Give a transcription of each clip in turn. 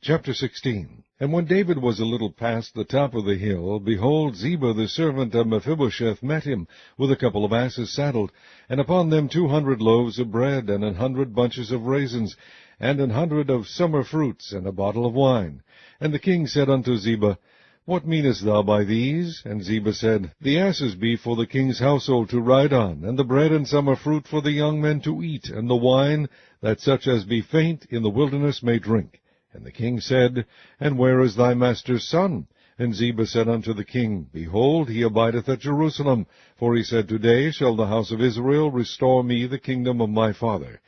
Chapter 16. And when David was a little past the top of the hill, behold, Ziba the servant of Mephibosheth met him, with a couple of asses saddled, and upon them 200 loaves of bread, and 100 bunches of raisins, and 100 of summer fruits, and a bottle of wine. And the king said unto Ziba, What meanest thou by these? And Ziba said, The asses be for the king's household to ride on, and the bread and summer fruit for the young men to eat, and the wine, that such as be faint in the wilderness may drink. And the king said, And where is thy master's son? And Ziba said unto the king, Behold, he abideth at Jerusalem. For he said, Today shall the house of Israel restore me the kingdom of my father.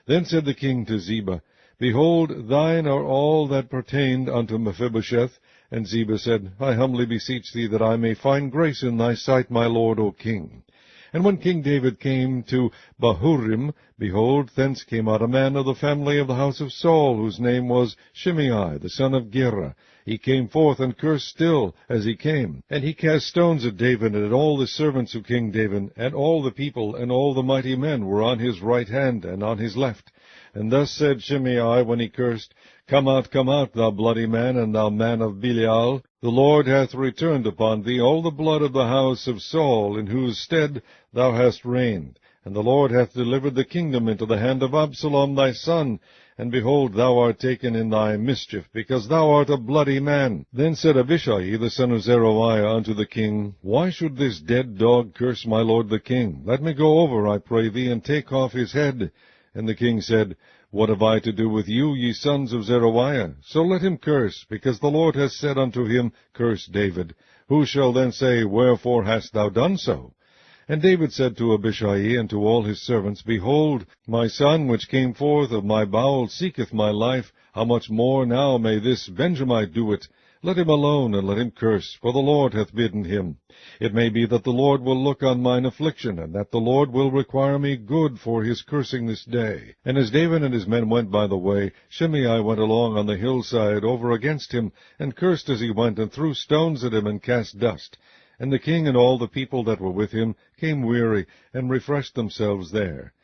Then said the king to Ziba, Behold, thine are all that pertained unto Mephibosheth. And Ziba said, I humbly beseech thee that I may find grace in thy sight, my lord, O king. And when King David came to Bahurim, behold, thence came out a man of the family of the house of Saul, whose name was Shimei, the son of Gera. He came forth and cursed still as he came. And he cast stones at David and at all the servants of King David, and all the people and all the mighty men were on his right hand and on his left. And thus said Shimei when he cursed, Come out, thou bloody man, and thou man of Belial. The Lord hath returned upon thee all the blood of the house of Saul, in whose stead thou hast reigned. And the Lord hath delivered the kingdom into the hand of Absalom thy son. And behold, thou art taken in thy mischief, because thou art a bloody man. Then said Abishai the son of Zeruiah unto the king, Why should this dead dog curse my lord the king? Let me go over, I pray thee, and take off his head. And the king said, What have I to do with you, ye sons of Zeruiah? So let him curse, because the Lord hath said unto him, Curse David. Who shall then say, Wherefore hast thou done so? And David said to Abishai and to all his servants, Behold, my son which came forth of my bowels seeketh my life. How much more now may this Benjamite do it? Let him alone, and let him curse, for the Lord hath bidden him. It may be that the Lord will look on mine affliction, and that the Lord will require me good for his cursing this day. And as David and his men went by the way, Shimei went along on the hillside over against him, and cursed as he went, and threw stones at him, and cast dust. And the king and all the people that were with him came weary, and refreshed themselves there.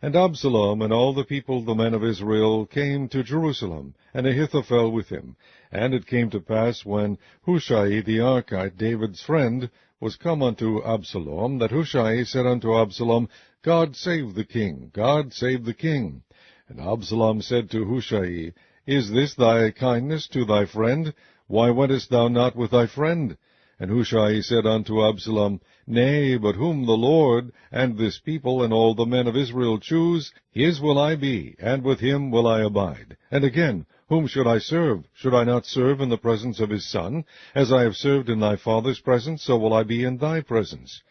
And Absalom and all the people, the men of Israel, came to Jerusalem, and Ahithophel with him. And it came to pass, when Hushai the Archite, David's friend, was come unto Absalom, that Hushai said unto Absalom, God save the king, God save the king. And Absalom said to Hushai, Is this thy kindness to thy friend? Why wentest thou not with thy friend? And Hushai said unto Absalom, Nay, but whom the Lord, and this people, and all the men of Israel choose, his will I be, and with him will I abide. And again, whom should I serve? Should I not serve in the presence of his son? As I have served in thy father's presence, so will I be in thy presence.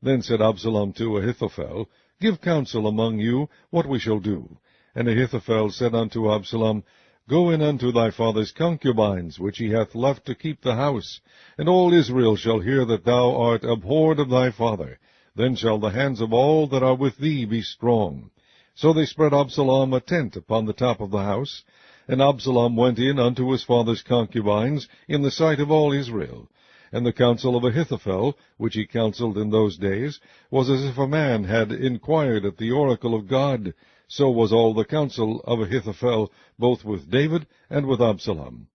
Then said Absalom to Ahithophel, Give counsel among you what we shall do. And Ahithophel said unto Absalom, Go in unto thy father's concubines, which he hath left to keep the house, and all Israel shall hear that thou art abhorred of thy father. Then shall the hands of all that are with thee be strong. So they spread Absalom a tent upon the top of the house, and Absalom went in unto his father's concubines in the sight of all Israel. And the counsel of Ahithophel, which he counselled in those days, was as if a man had inquired at the oracle of God. So was all the counsel of Ahithophel, both with David and with Absalom.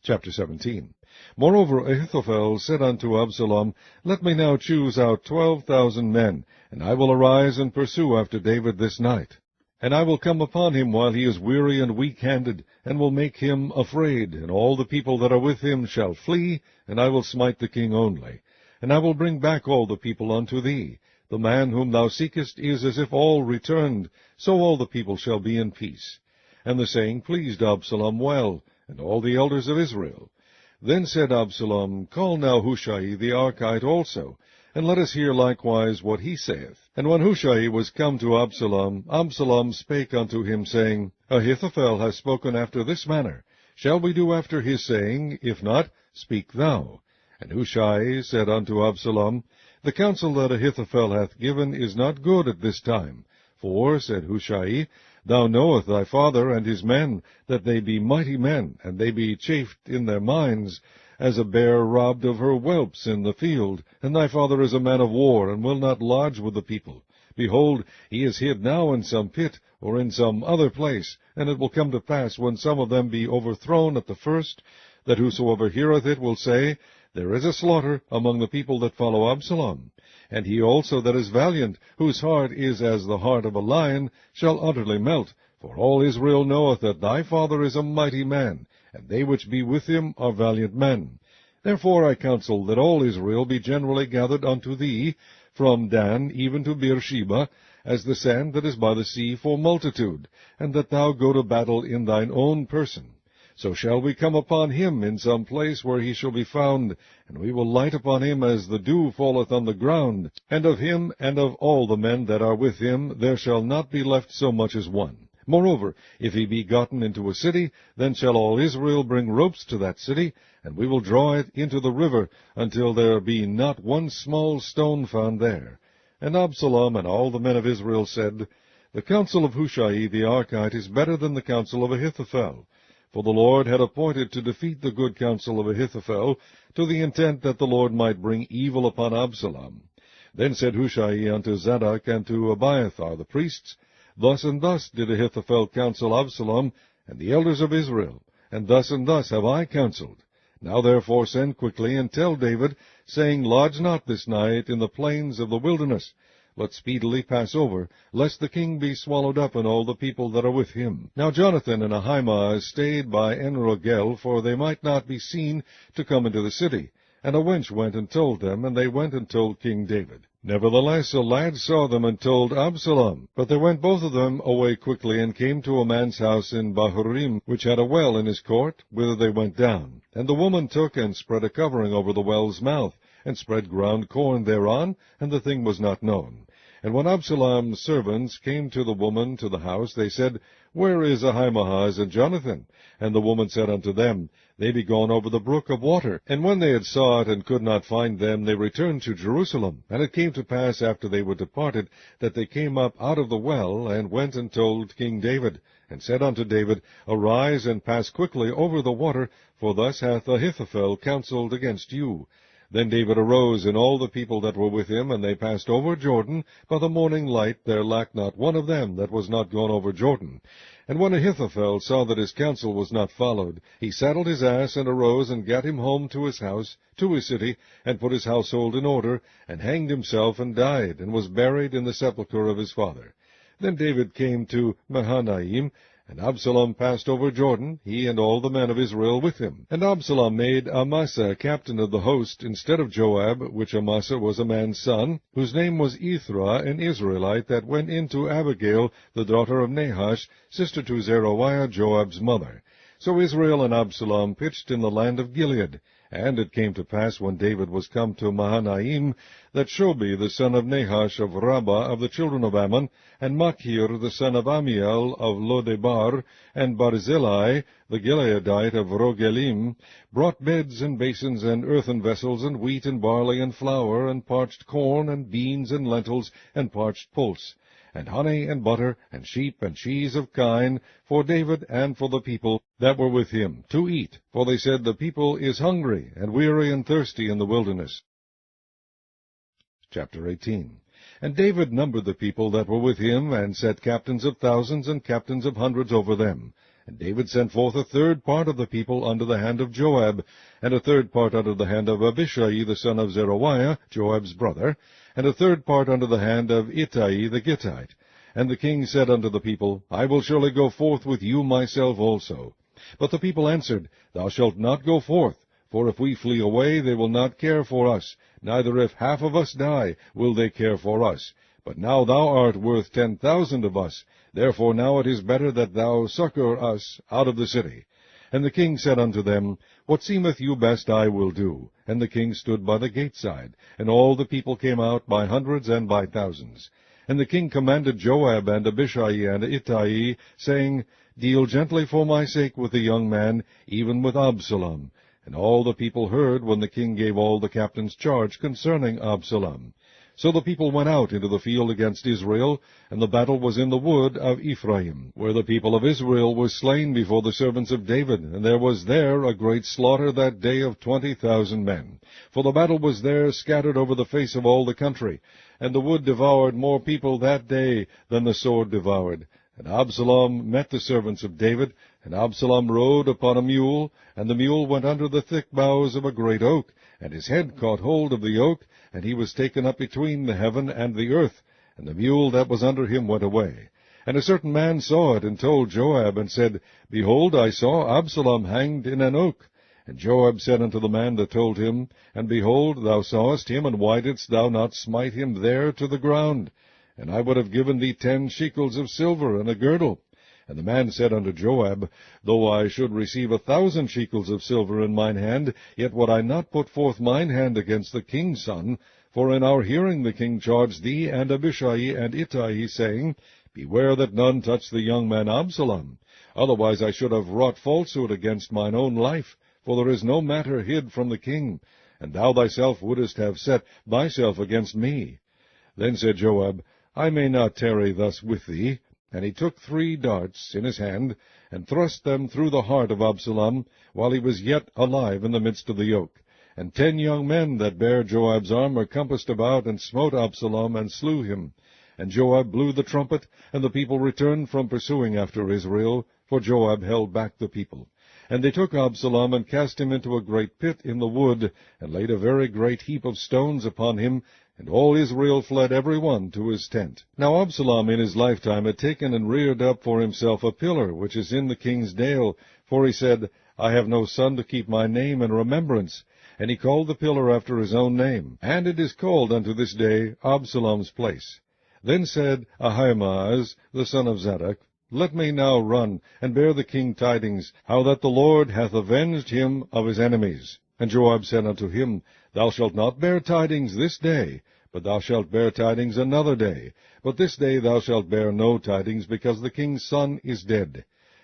Chapter 17. Moreover, Ahithophel said unto Absalom, Let me now choose out 12,000 men, and I will arise and pursue after David this night. And I will come upon him while he is weary and weak-handed, and will make him afraid, and all the people that are with him shall flee, and I will smite the king only. And I will bring back all the people unto thee. The man whom thou seekest is as if all returned, so all the people shall be in peace. And the saying pleased Absalom well, and all the elders of Israel. Then said Absalom, Call now Hushai the Archite also, and let us hear likewise what he saith. And when Hushai was come to Absalom, Absalom spake unto him, saying, Ahithophel hath spoken after this manner. Shall we do after his saying? If not, speak thou. And Hushai said unto Absalom, The counsel that Ahithophel hath given is not good at this time. For, said Hushai, Thou knowest thy father and his men, that they be mighty men, and they be chafed in their minds, as a bear robbed of her whelps in the field. And thy father is a man of war, and will not lodge with the people. Behold, he is hid now in some pit, or in some other place. And it will come to pass, when some of them be overthrown at the first, that whosoever heareth it will say, There is a slaughter among the people that follow Absalom. And he also that is valiant, whose heart is as the heart of a lion, shall utterly melt. For all Israel knoweth that thy father is a mighty man, and they which be with him are valiant men. Therefore I counsel that all Israel be generally gathered unto thee, from Dan even to Beersheba, as the sand that is by the sea for multitude, and that thou go to battle in thine own person. So shall we come upon him in some place where he shall be found, and we will light upon him as the dew falleth on the ground, and of him and of all the men that are with him there shall not be left so much as one. Moreover, if he be gotten into a city, then shall all Israel bring ropes to that city, and we will draw it into the river, until there be not one small stone found there. And Absalom and all the men of Israel said, The counsel of Hushai the Archite is better than the counsel of Ahithophel. For the Lord had appointed to defeat the good counsel of Ahithophel, to the intent that the Lord might bring evil upon Absalom. Then said Hushai unto Zadok and to Abiathar the priests, Thus and thus did Ahithophel counsel Absalom, and the elders of Israel, and thus have I counseled. Now therefore send quickly, and tell David, saying, Lodge not this night in the plains of the wilderness. Let speedily pass over, lest the king be swallowed up, and all the people that are with him. Now Jonathan and Ahimaaz stayed by En-Rogel, for they might not be seen to come into the city. And a wench went and told them, and they went and told King David. Nevertheless a lad saw them and told Absalom. But they went both of them away quickly, and came to a man's house in Bahurim, which had a well in his court, whither they went down. And the woman took and spread a covering over the well's mouth, and spread ground corn thereon, and the thing was not known. And when Absalom's servants came to the woman to the house, they said, Where is Ahimaaz and Jonathan? And the woman said unto them, They be gone over the brook of water. And when they had sought and could not find them, they returned to Jerusalem. And it came to pass, after they were departed, that they came up out of the well, and went and told King David, and said unto David, Arise and pass quickly over the water, for thus hath Ahithophel counselled against you. Then David arose, and all the people that were with him, and they passed over Jordan. By the morning light there lacked not one of them that was not gone over Jordan. And when Ahithophel saw that his counsel was not followed, he saddled his ass, and arose, and gat him home to his house, to his city, and put his household in order, and hanged himself, and died, and was buried in the sepulchre of his father. Then David came to Mahanaim, and Absalom passed over Jordan, he and all the men of Israel with him. And Absalom made Amasa captain of the host, instead of Joab, which Amasa was a man's son, whose name was Ithra, an Israelite, that went in to Abigail, the daughter of Nahash, sister to Zeruiah, Joab's mother. So Israel and Absalom pitched in the land of Gilead. And it came to pass, when David was come to Mahanaim, that Shobi the son of Nahash of Rabbah of the children of Ammon, and Machir the son of Amiel of Lodebar, and Barzillai the Gileadite of Rogelim, brought beds and basins and earthen vessels, and wheat and barley and flour, and parched corn, and beans and lentils, and parched pulse, and honey and butter, and sheep and cheese of kine, for David and for the people that were with him, to eat. For they said, The people is hungry, and weary and thirsty in the wilderness. Chapter 18. And David numbered the people that were with him, and set captains of thousands and captains of hundreds over them. And David sent forth a third part of the people under the hand of Joab, and a third part under the hand of Abishai the son of Zeruiah, Joab's brother, and a third part under the hand of Ittai the Gittite. And the king said unto the people, I will surely go forth with you myself also. But the people answered, Thou shalt not go forth, for if we flee away, they will not care for us, neither if half of us die, will they care for us. But now thou art worth 10,000 of us, therefore now it is better that thou succor us out of the city. And the king said unto them, What seemeth you best I will do. And the king stood by the gate side, and all the people came out by hundreds and by thousands. And the king commanded Joab and Abishai and Ittai, saying, Deal gently for my sake with the young man, even with Absalom. And all the people heard when the king gave all the captains charge concerning Absalom. So the people went out into the field against Israel, and the battle was in the wood of Ephraim, where the people of Israel were slain before the servants of David, and there was there a great slaughter that day of 20,000 men. For the battle was there scattered over the face of all the country, and the wood devoured more people that day than the sword devoured. And Absalom met the servants of David, and Absalom rode upon a mule, and the mule went under the thick boughs of a great oak, and his head caught hold of the oak, and he was taken up between the heaven and the earth, and the mule that was under him went away. And a certain man saw it, and told Joab, and said, Behold, I saw Absalom hanged in an oak. And Joab said unto the man that told him, And behold, thou sawest him, and why didst thou not smite him there to the ground? And I would have given thee 10 shekels of silver and a girdle. And the man said unto Joab, Though I should receive 1,000 shekels of silver in mine hand, yet would I not put forth mine hand against the king's son. For in our hearing the king charged thee and Abishai and Ittai, saying, Beware that none touch the young man Absalom. Otherwise I should have wrought falsehood against mine own life. For there is no matter hid from the king, and thou thyself wouldest have set thyself against me. Then said Joab, I may not tarry thus with thee. And he took 3 darts in his hand, and thrust them through the heart of Absalom, while he was yet alive in the midst of the oak. And 10 young men that bare Joab's armor compassed about, and smote Absalom, and slew him. And Joab blew the trumpet, and the people returned from pursuing after Israel, for Joab held back the people. And they took Absalom, and cast him into a great pit in the wood, and laid a very great heap of stones upon him, and all Israel fled every one to his tent. Now Absalom in his lifetime had taken and reared up for himself a pillar, which is in the king's dale, for he said, I have no son to keep my name in remembrance. And he called the pillar after his own name, and it is called unto this day Absalom's place. Then said Ahimaaz the son of Zadok, Let me now run, and bear the king tidings, how that the Lord hath avenged him of his enemies. And Joab said unto him, Thou shalt not bear tidings this day, but thou shalt bear tidings another day. But this day thou shalt bear no tidings, because the king's son is dead.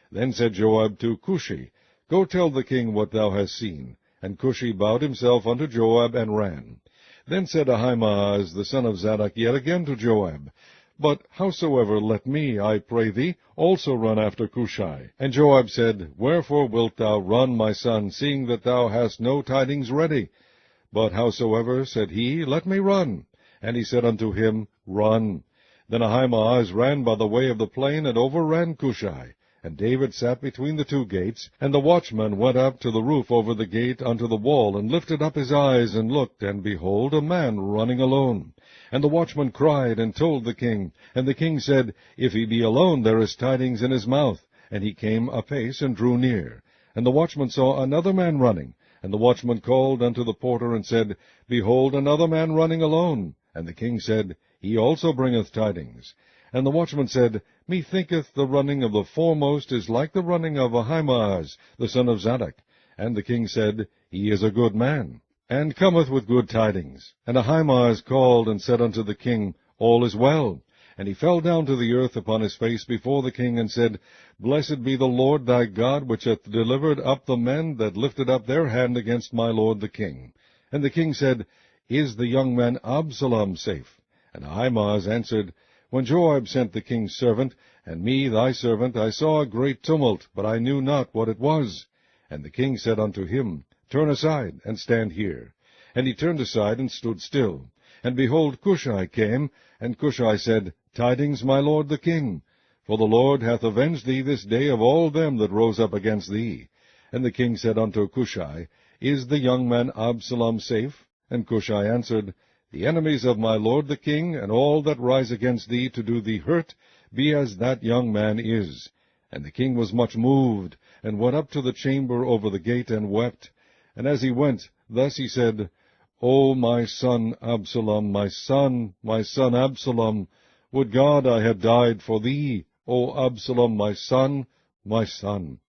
Then said Joab to Cushi, Go tell the king what thou hast seen. And Cushi bowed himself unto Joab, and ran. Then said Ahimaaz the son of Zadok yet again to Joab, But howsoever let me, I pray thee, also run after Cushi. And Joab said, Wherefore wilt thou run, my son, seeing that thou hast no tidings ready? But howsoever, said he, let me run. And he said unto him, Run. Then Ahimaaz ran by the way of the plain, and overran Cushi. And David sat between the 2 gates, and the watchman went up to the roof over the gate unto the wall, and lifted up his eyes, and looked, and behold, a man running alone. And the watchman cried, and told the king. And the king said, If he be alone, there is tidings in his mouth. And he came apace, and drew near. And the watchman saw another man running. And the watchman called unto the porter, and said, Behold, another man running alone. And the king said, He also bringeth tidings. And the watchman said, Methinketh the running of the foremost is like the running of Ahimaaz the son of Zadok. And the king said, He is a good man, and cometh with good tidings. And Ahimaaz called, and said unto the king, All is well. And he fell down to the earth upon his face before the king, and said, Blessed be the Lord thy God, which hath delivered up the men that lifted up their hand against my lord the king. And the king said, Is the young man Absalom safe? And Ahimaaz answered, When Joab sent the king's servant, and me thy servant, I saw a great tumult, but I knew not what it was. And the king said unto him, Turn aside, and stand here. And he turned aside, and stood still. And behold, Cushi came, and Cushi said, Tidings, my lord the king. For the Lord hath avenged thee this day of all them that rose up against thee. And the king said unto Cushi, Is the young man Absalom safe? And Cushi answered, The enemies of my lord the king, and all that rise against thee to do thee hurt, be as that young man is. And the king was much moved, and went up to the chamber over the gate, and wept. And as he went, thus he said, O my son Absalom, my son Absalom, would God I had died for thee, O Absalom, my son, my son.